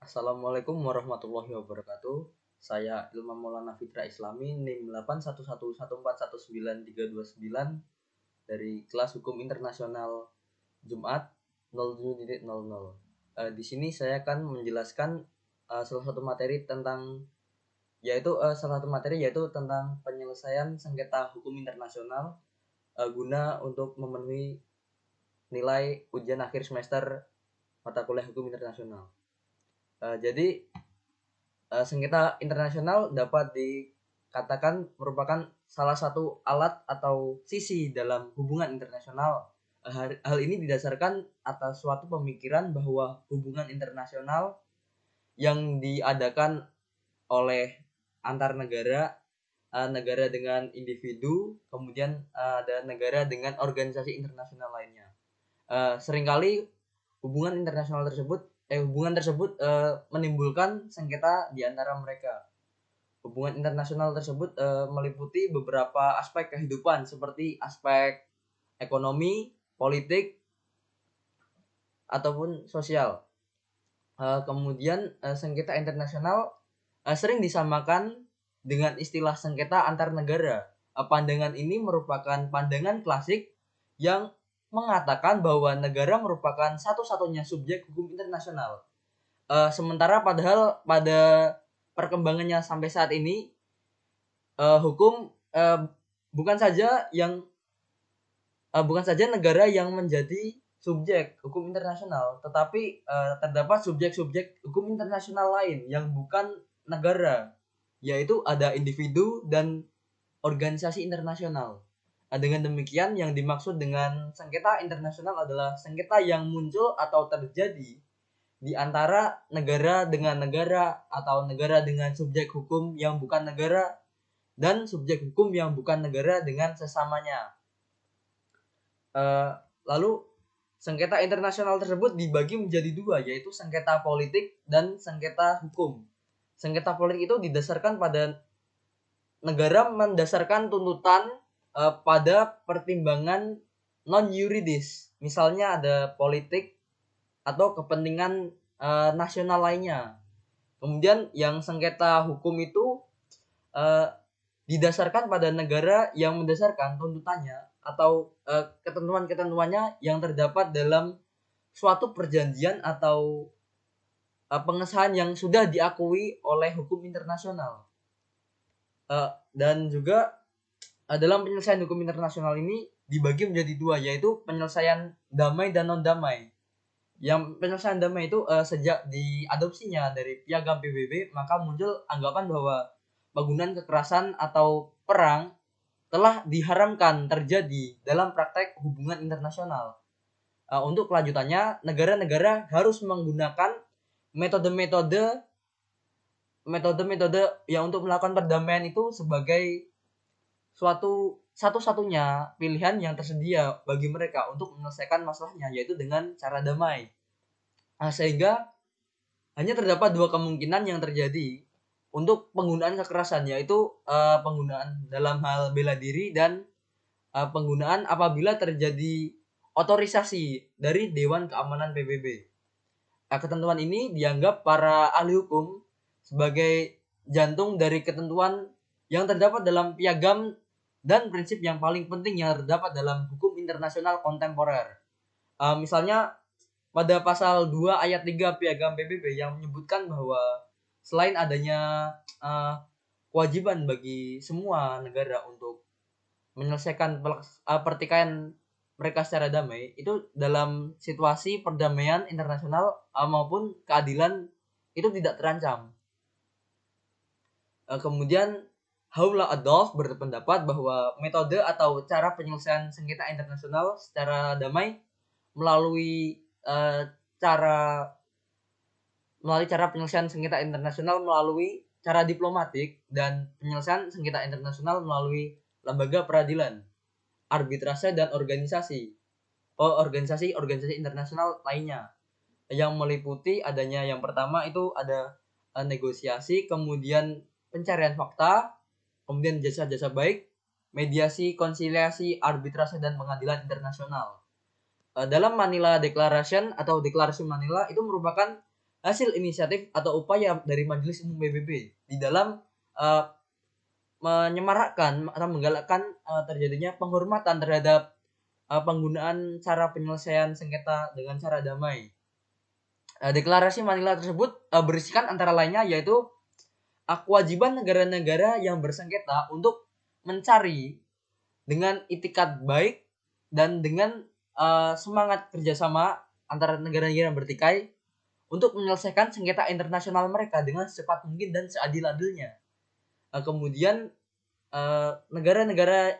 Assalamualaikum warahmatullahi wabarakatuh. Saya Ilman Maulana Fitra Islami, NIM 81114199329 dari kelas Hukum Internasional Jumat 07.00. Di sini saya akan menjelaskan salah satu materi tentang penyelesaian sengketa hukum internasional guna untuk memenuhi nilai ujian akhir semester mata kuliah hukum internasional. Jadi sengketa internasional dapat dikatakan merupakan salah satu alat atau sisi dalam hubungan internasional. Hal ini didasarkan atas suatu pemikiran bahwa hubungan internasional yang diadakan oleh antar negara, negara dengan individu, kemudian ada negara dengan organisasi internasional lainnya. Seringkali hubungan tersebut menimbulkan sengketa di antara mereka. Hubungan internasional tersebut meliputi beberapa aspek kehidupan seperti aspek ekonomi, politik, ataupun sosial. Kemudian sengketa internasional sering disamakan dengan istilah sengketa antar negara. Pandangan ini merupakan pandangan klasik yang mengatakan bahwa negara merupakan satu-satunya subjek hukum internasional. Sementara padahal pada perkembangannya sampai saat ini hukum bukan saja negara yang menjadi subjek hukum internasional, tetapi terdapat subjek-subjek hukum internasional lain yang bukan negara, yaitu ada individu dan organisasi internasional. Dengan demikian, yang dimaksud dengan sengketa internasional adalah sengketa yang muncul atau terjadi di antara negara dengan negara atau negara dengan subjek hukum yang bukan negara dan subjek hukum yang bukan negara dengan sesamanya. Lalu sengketa internasional tersebut dibagi menjadi dua, yaitu sengketa politik dan sengketa hukum. Sengketa politik itu didasarkan pada negara mendasarkan tuntutan pada pertimbangan non-yuridis. Misalnya ada politik atau kepentingan nasional lainnya. Kemudian yang sengketa hukum itu didasarkan pada negara yang mendasarkan tuntutannya atau ketentuan-ketentuannya yang terdapat dalam suatu perjanjian atau pengesahan yang sudah diakui oleh hukum internasional. Dan juga dalam penyelesaian hukum internasional ini dibagi menjadi dua, yaitu penyelesaian damai dan non-damai. Yang penyelesaian damai itu sejak diadopsinya dari Piagam PBB, maka muncul anggapan bahwa penggunaan kekerasan atau perang telah diharamkan terjadi dalam praktek hubungan internasional. Untuk kelanjutannya, negara-negara harus menggunakan metode-metode yang untuk melakukan perdamaian itu sebagai satu-satunya pilihan yang tersedia bagi mereka untuk menyelesaikan masalahnya, yaitu dengan cara damai. Sehingga hanya terdapat dua kemungkinan yang terjadi untuk penggunaan kekerasan, yaitu penggunaan dalam hal bela diri dan penggunaan apabila terjadi otorisasi dari Dewan Keamanan PBB. Ketentuan ini dianggap para ahli hukum sebagai jantung dari ketentuan yang terdapat dalam piagam dan prinsip yang paling penting yang terdapat dalam hukum internasional kontemporer. Misalnya pada pasal 2 ayat 3 piagam PBB yang menyebutkan bahwa selain adanya kewajiban bagi semua negara untuk menyelesaikan pertikaian mereka secara damai, itu dalam situasi perdamaian internasional maupun keadilan itu tidak terancam. Kemudian Haula Adolf berpendapat bahwa metode atau cara penyelesaian sengketa internasional secara damai melalui cara penyelesaian sengketa internasional melalui cara diplomatik dan penyelesaian sengketa internasional melalui lembaga peradilan, arbitrase dan organisasi internasional lainnya, yang meliputi adanya yang pertama itu ada negosiasi, kemudian pencarian fakta, kemudian jasa-jasa baik, mediasi, konsiliasi, arbitrase dan pengadilan internasional. Dalam Manila Declaration atau Deklarasi Manila itu merupakan hasil inisiatif atau upaya dari Majelis Umum PBB di dalam uh, menyemarakkan atau menggalakkan terjadinya penghormatan terhadap penggunaan cara penyelesaian sengketa dengan cara damai. Deklarasi Manila tersebut berisikan antara lainnya yaitu kewajiban negara-negara yang bersengketa untuk mencari dengan itikat baik dan dengan semangat kerjasama antara negara-negara yang bertikai untuk menyelesaikan sengketa internasional mereka dengan secepat mungkin dan seadil-adilnya. Kemudian negara-negara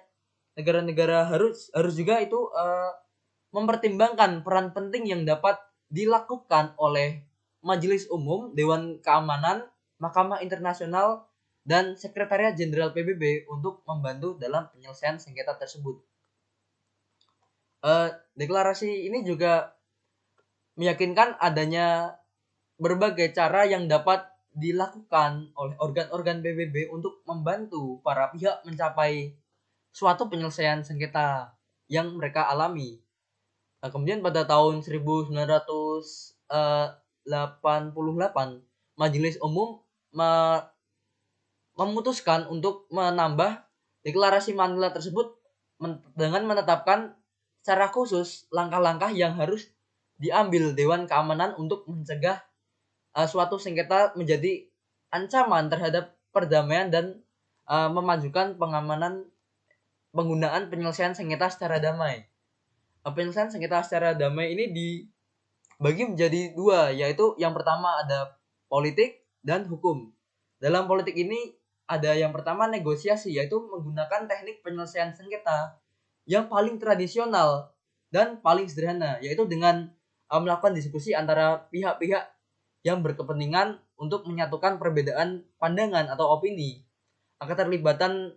harus juga itu mempertimbangkan peran penting yang dapat dilakukan oleh Majelis Umum, Dewan Keamanan, Mahkamah Internasional, dan Sekretariat Jenderal PBB untuk membantu dalam penyelesaian sengketa tersebut. Deklarasi ini juga meyakinkan adanya berbagai cara yang dapat dilakukan oleh organ-organ PBB untuk membantu para pihak mencapai suatu penyelesaian sengketa yang mereka alami. Kemudian pada tahun 1988 Majelis Umum memutuskan untuk menambah deklarasi Manila tersebut dengan menetapkan secara khusus langkah-langkah yang harus diambil Dewan Keamanan untuk mencegah suatu sengketa menjadi ancaman terhadap perdamaian dan memajukan pengamanan penggunaan penyelesaian sengketa secara damai. Penyelesaian sengketa secara damai ini dibagi menjadi dua, yaitu yang pertama ada politik dan hukum. Dalam politik ini ada yang pertama negosiasi, yaitu menggunakan teknik penyelesaian sengketa yang paling tradisional dan paling sederhana, yaitu dengan melakukan diskusi antara pihak-pihak yang berkepentingan untuk menyatukan perbedaan pandangan atau opini. Keterlibatan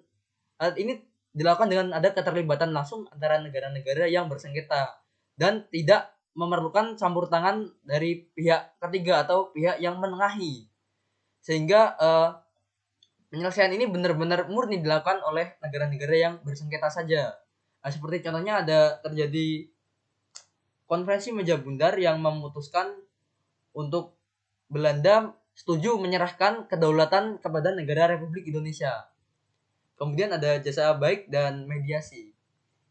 ini dilakukan dengan ada keterlibatan langsung antara negara-negara yang bersengketa dan tidak memerlukan campur tangan dari pihak ketiga atau pihak yang menengahi, sehingga penyelesaian ini benar-benar murni dilakukan oleh negara-negara yang bersengketa saja. Seperti contohnya ada terjadi konferensi meja bundar yang memutuskan untuk Belanda setuju menyerahkan kedaulatan kepada negara Republik Indonesia. Kemudian ada jasa baik dan mediasi.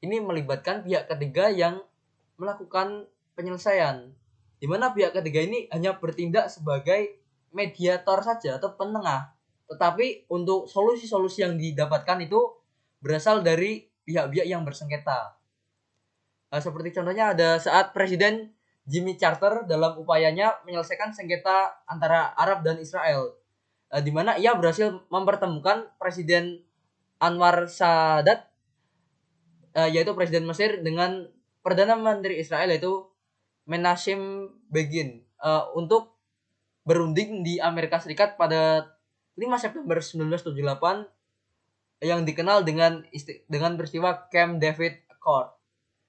Ini melibatkan pihak ketiga yang melakukan penyelesaian, di mana pihak ketiga ini hanya bertindak sebagai mediator saja atau penengah. Tetapi untuk solusi-solusi yang didapatkan itu berasal dari pihak-pihak yang bersengketa. Seperti contohnya ada saat Presiden Jimmy Carter dalam upayanya menyelesaikan sengketa antara Arab dan Israel, di mana ia berhasil mempertemukan Presiden Anwar Sadat, yaitu Presiden Mesir, dengan Perdana Menteri Israel yaitu Menachem Begin untuk berunding di Amerika Serikat pada 5 September 1978 yang dikenal dengan peristiwa Camp David Accord,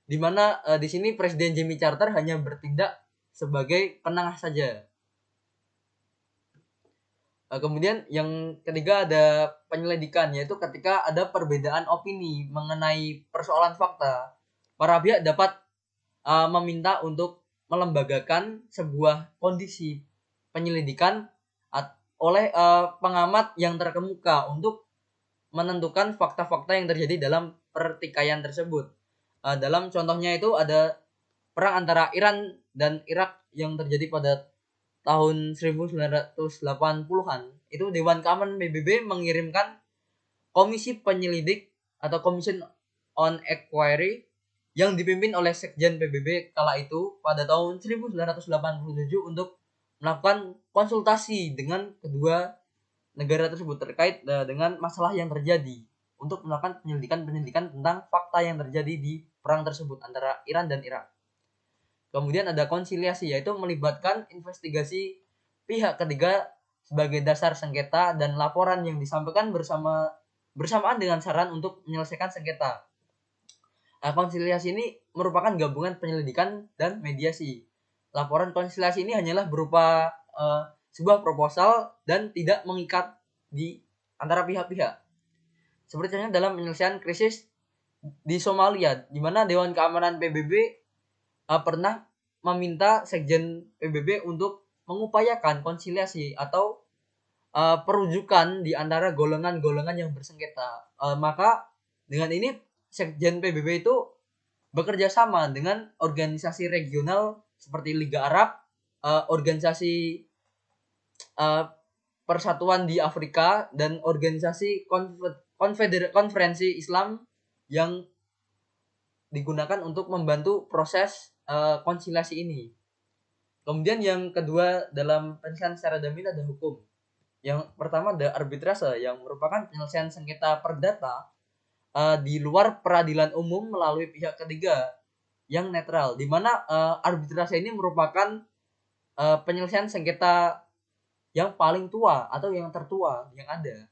di mana di sini Presiden Jimmy Carter hanya bertindak sebagai penengah saja. Kemudian yang ketiga ada penyelidikan, yaitu ketika ada perbedaan opini mengenai persoalan fakta, para pihak dapat meminta untuk melembagakan sebuah kondisi penyelidikan oleh pengamat yang terkemuka untuk menentukan fakta-fakta yang terjadi dalam pertikaian tersebut. Dalam contohnya itu ada perang antara Iran dan Irak yang terjadi pada tahun 1980-an. Itu Dewan Keamanan PBB mengirimkan komisi penyelidik atau Commission on Inquiry yang dipimpin oleh Sekjen PBB kala itu pada tahun 1987 untuk melakukan konsultasi dengan kedua negara tersebut terkait dengan masalah yang terjadi, untuk melakukan penyelidikan tentang fakta yang terjadi di perang tersebut antara Iran dan Irak. Kemudian ada konsiliasi, yaitu melibatkan investigasi pihak ketiga sebagai dasar sengketa dan laporan yang disampaikan bersamaan dengan saran untuk menyelesaikan sengketa. Konsiliasi ini merupakan gabungan penyelidikan dan mediasi. Laporan konsiliasi ini hanyalah berupa sebuah proposal dan tidak mengikat di antara pihak-pihak. Seperti contohnya dalam penyelesaian krisis di Somalia, di mana Dewan Keamanan PBB pernah meminta Sekjen PBB untuk mengupayakan konsiliasi atau perujukan di antara golongan-golongan yang bersengketa. Maka dengan ini Sekjen PBB itu bekerja sama dengan organisasi regional seperti Liga Arab, organisasi Persatuan di Afrika, dan organisasi konferensi Islam yang digunakan untuk membantu proses konsiliasi ini. Kemudian yang kedua dalam penyelesaian secara damai ada hukum. Yang pertama ada arbitrase yang merupakan penyelesaian sengketa perdata di luar peradilan umum melalui pihak ketiga yang netral, di mana arbitrase ini merupakan penyelesaian sengketa yang paling tua atau yang tertua yang ada.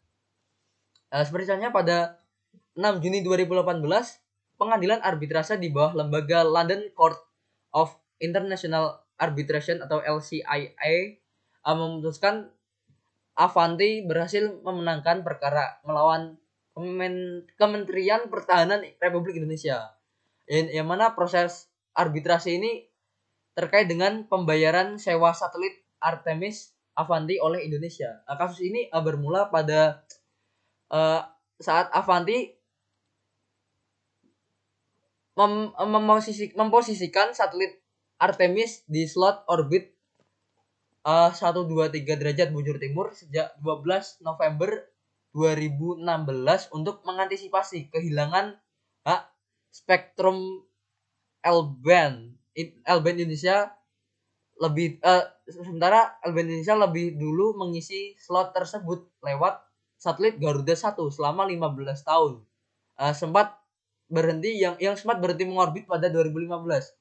Seperti contohnya pada 6 Juni 2018, pengadilan arbitrase di bawah lembaga London Court of International Arbitration atau LCIA memutuskan Avanti berhasil memenangkan perkara melawan Kementerian Pertahanan Republik Indonesia. Yang mana proses arbitrase ini terkait dengan pembayaran sewa satelit Artemis Avanti oleh Indonesia. Kasus ini bermula pada saat Avanti memposisikan satelit Artemis di slot orbit 123 derajat bujur timur sejak 12 November 2016 untuk mengantisipasi kehilangan hak spektrum L-band Indonesia sementara L-band Indonesia lebih dulu mengisi slot tersebut lewat satelit Garuda 1 selama 15 tahun. Sempat berhenti mengorbit pada 2015.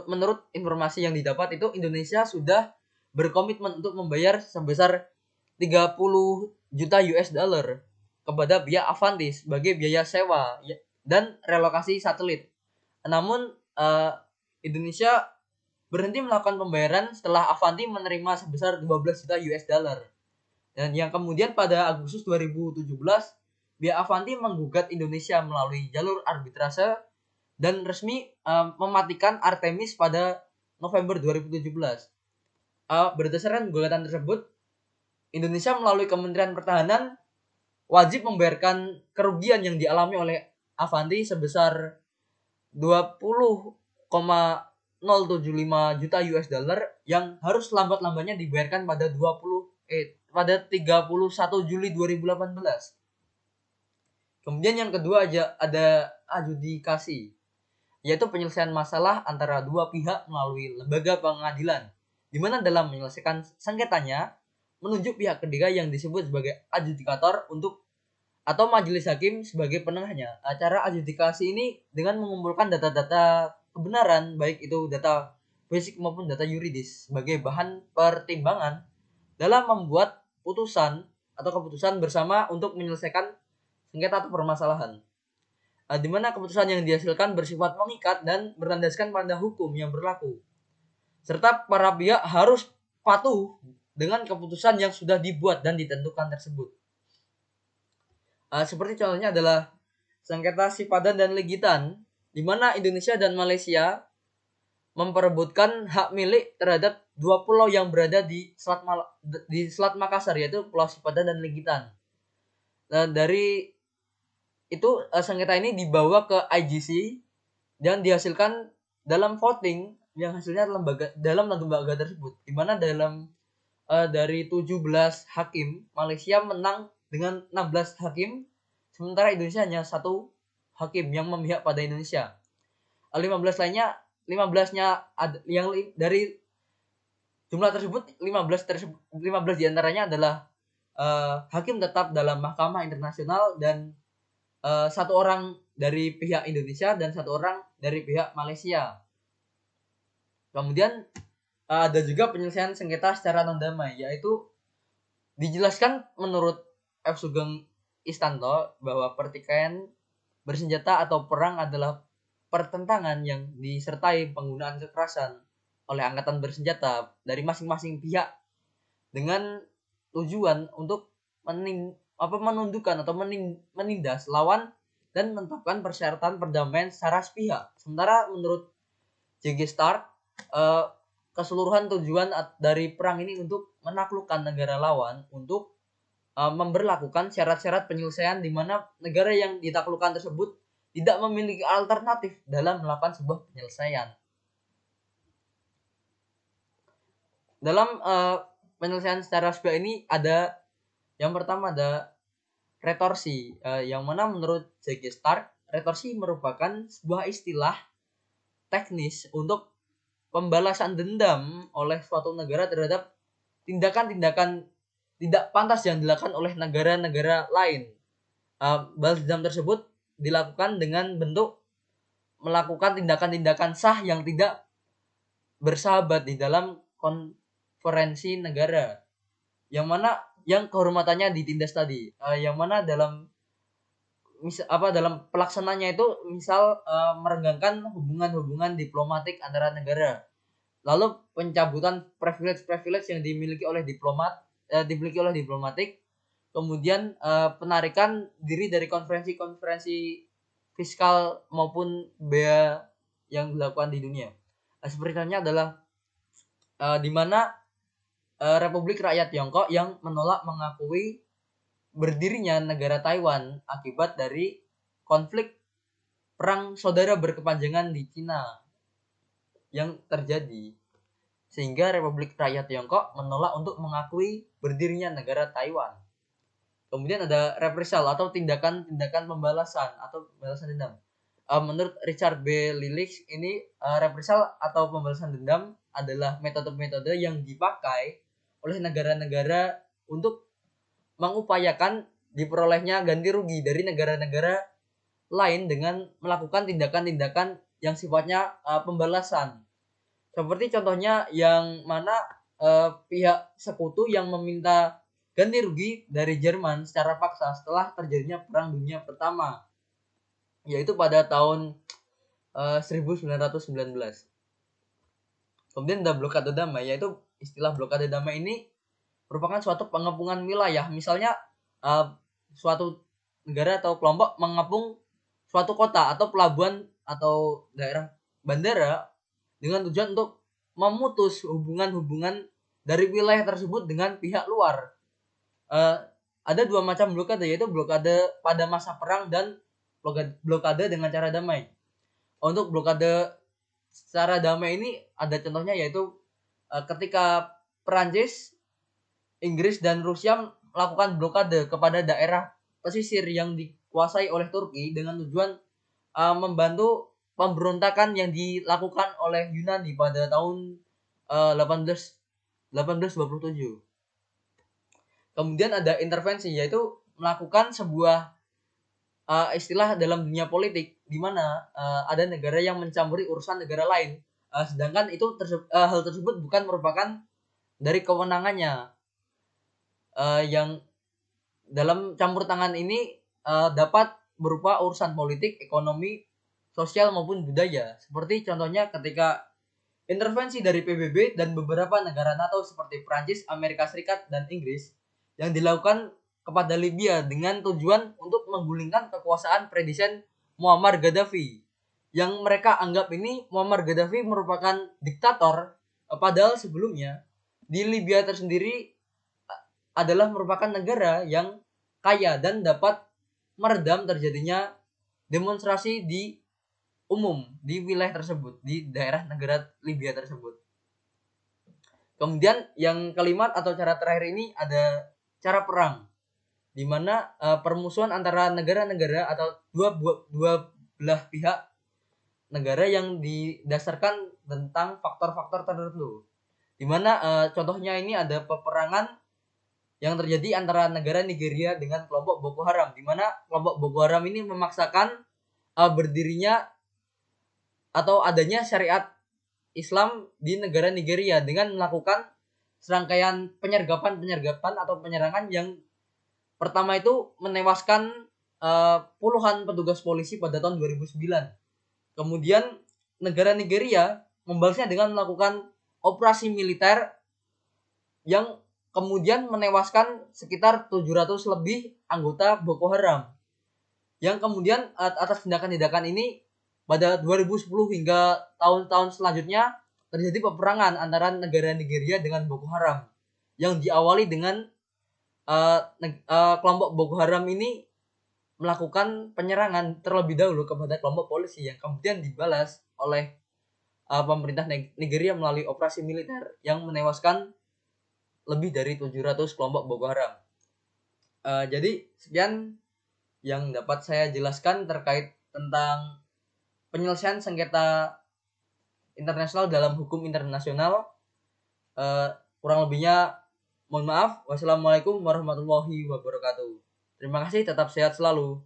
Menurut informasi yang didapat itu Indonesia sudah berkomitmen untuk membayar sebesar 30 juta US dollar kepada pihak Avanti sebagai biaya sewa dan relokasi satelit. Namun Indonesia berhenti melakukan pembayaran setelah Avanti menerima sebesar 12 juta US dollar. Dan yang kemudian pada Agustus 2017 pihak Avanti menggugat Indonesia melalui jalur arbitrase dan resmi mematikan Artemis pada November 2017. Berdasarkan gugatan tersebut, Indonesia melalui Kementerian Pertahanan wajib membayarkan kerugian yang dialami oleh Avanti sebesar 20,075 juta US dollar yang harus lambat-lambatnya dibayarkan pada 31 Juli 2018. Kemudian yang kedua ada adjudikasi, yaitu penyelesaian masalah antara dua pihak melalui lembaga pengadilan, di mana dalam menyelesaikan sengketanya menunjuk pihak ketiga yang disebut sebagai adjudikator atau majelis hakim sebagai penengahnya. Acara adjudikasi ini dengan mengumpulkan data-data kebenaran, baik itu data fisik maupun data yuridis, sebagai bahan pertimbangan dalam membuat putusan atau keputusan bersama untuk menyelesaikan sengketa atau permasalahan. Di mana keputusan yang dihasilkan bersifat mengikat dan berlandaskan pada hukum yang berlaku, serta para pihak harus patuh dengan keputusan yang sudah dibuat dan ditentukan tersebut. Seperti contohnya adalah sengketa Sipadan dan Legitan, di mana Indonesia dan Malaysia memperebutkan hak milik terhadap dua pulau yang berada di Selat Makassar, yaitu Pulau Sipadan dan Legitan. Dari itu sengketa ini dibawa ke IGC dan dihasilkan dalam voting yang hasilnya dalam lembaga tersebut, di mana dari 17 hakim Malaysia menang dengan 16 hakim, sementara Indonesia hanya 1 hakim yang memihak pada Indonesia. 15-nya yang dari jumlah tersebut 15 diantaranya adalah hakim tetap dalam Mahkamah Internasional dan 1 orang dari pihak Indonesia dan 1 orang dari pihak Malaysia. Kemudian ada juga penyelesaian sengketa secara non-damai, yaitu dijelaskan menurut F. Sugeng Istanto bahwa pertikaian bersenjata atau perang adalah pertentangan yang disertai penggunaan kekerasan oleh angkatan bersenjata dari masing-masing pihak dengan tujuan untuk menundukkan atau menindas lawan dan menetapkan persyaratan perdamaian secara sepihak. Sementara menurut J.G. Stark, keseluruhan tujuan dari perang ini untuk menaklukkan negara lawan, untuk memberlakukan syarat-syarat penyelesaian di mana negara yang ditaklukkan tersebut tidak memiliki alternatif dalam melakukan sebuah penyelesaian. Dalam penyelesaian secara sebuah ini ada yang pertama ada retorsi, yang mana menurut J.G. Stark, retorsi merupakan sebuah istilah teknis untuk pembalasan dendam oleh suatu negara terhadap tindakan-tindakan tidak pantas yang dilakukan oleh negara-negara lain. Balas dendam tersebut dilakukan dengan bentuk melakukan tindakan-tindakan sah yang tidak bersahabat di dalam konferensi negara, yang mana yang kehormatannya ditindas tadi, yang mana dalam dalam pelaksananya itu misal merenggangkan hubungan-hubungan diplomatik antara negara, lalu pencabutan privilege yang dimiliki oleh diplomatik, kemudian penarikan diri dari konferensi fiskal maupun bea yang dilakukan di dunia. Seperti halnya adalah di mana Republik Rakyat Tiongkok yang menolak mengakui berdirinya negara Taiwan akibat dari konflik perang saudara berkepanjangan di Cina yang terjadi, sehingga Republik Rakyat Tiongkok menolak untuk mengakui berdirinya negara Taiwan. Kemudian ada reprisal atau tindakan-tindakan pembalasan atau pembalasan dendam. Menurut Richard B. Lilich ini, reprisal atau pembalasan dendam adalah metode-metode yang dipakai oleh negara-negara untuk mengupayakan diperolehnya ganti rugi dari negara-negara lain dengan melakukan tindakan-tindakan yang sifatnya pembalasan. Seperti contohnya yang mana pihak sekutu yang meminta ganti rugi dari Jerman secara paksa setelah terjadinya Perang Dunia Pertama, yaitu pada tahun 1919. Kemudian ada blokade damai, yaitu istilah blokade damai ini merupakan suatu pengepungan wilayah. Misalnya suatu negara atau kelompok mengepung suatu kota atau pelabuhan atau daerah bandara dengan tujuan untuk memutus hubungan-hubungan dari wilayah tersebut dengan pihak luar. Ada dua macam blokade, yaitu blokade pada masa perang dan blokade dengan cara damai. Untuk blokade secara damai ini ada contohnya, yaitu ketika Perancis, Inggris dan Rusia melakukan blokade kepada daerah pesisir yang dikuasai oleh Turki dengan tujuan membantu pemberontakan yang dilakukan oleh Yunani pada tahun 1827. Kemudian ada intervensi, yaitu melakukan sebuah istilah dalam dunia politik di mana ada negara yang mencampuri urusan negara lain, sedangkan itu hal tersebut bukan merupakan dari kewenangannya, yang dalam campur tangan ini dapat berupa urusan politik, ekonomi, sosial maupun budaya. Seperti contohnya ketika intervensi dari PBB dan beberapa negara NATO seperti Prancis, Amerika Serikat, dan Inggris yang dilakukan kepada Libya dengan tujuan untuk menggulingkan kekuasaan Presiden Muammar Gaddafi, yang mereka anggap ini Muammar Gaddafi merupakan diktator, padahal sebelumnya di Libya tersendiri adalah merupakan negara yang kaya dan dapat meredam terjadinya demonstrasi di umum di wilayah tersebut, di daerah negara Libya tersebut. Kemudian yang kelima atau cara terakhir ini ada cara perang, di mana permusuhan antara negara-negara atau dua belah pihak negara yang didasarkan tentang faktor-faktor tertentu, di mana contohnya ini ada peperangan yang terjadi antara negara Nigeria dengan kelompok Boko Haram, di mana kelompok Boko Haram ini memaksakan berdirinya atau adanya syariat Islam di negara Nigeria dengan melakukan serangkaian penyergapan atau penyerangan yang pertama itu menewaskan puluhan petugas polisi pada tahun 2009. Kemudian negara Nigeria membalasnya dengan melakukan operasi militer yang kemudian menewaskan sekitar 700 lebih anggota Boko Haram, yang kemudian atas tindakan-tindakan ini pada 2010 hingga tahun-tahun selanjutnya terjadi peperangan antara negara Nigeria dengan Boko Haram yang diawali dengan kelompok Boko Haram ini melakukan penyerangan terlebih dahulu kepada kelompok polisi yang kemudian dibalas oleh pemerintah Nigeria melalui operasi militer yang menewaskan lebih dari 700 kelompok Boko Haram. Jadi sekian yang dapat saya jelaskan terkait tentang penyelesaian sengketa internasional dalam hukum internasional. Kurang lebihnya mohon maaf. Wassalamualaikum warahmatullahi wabarakatuh. Terima kasih, tetap sehat selalu.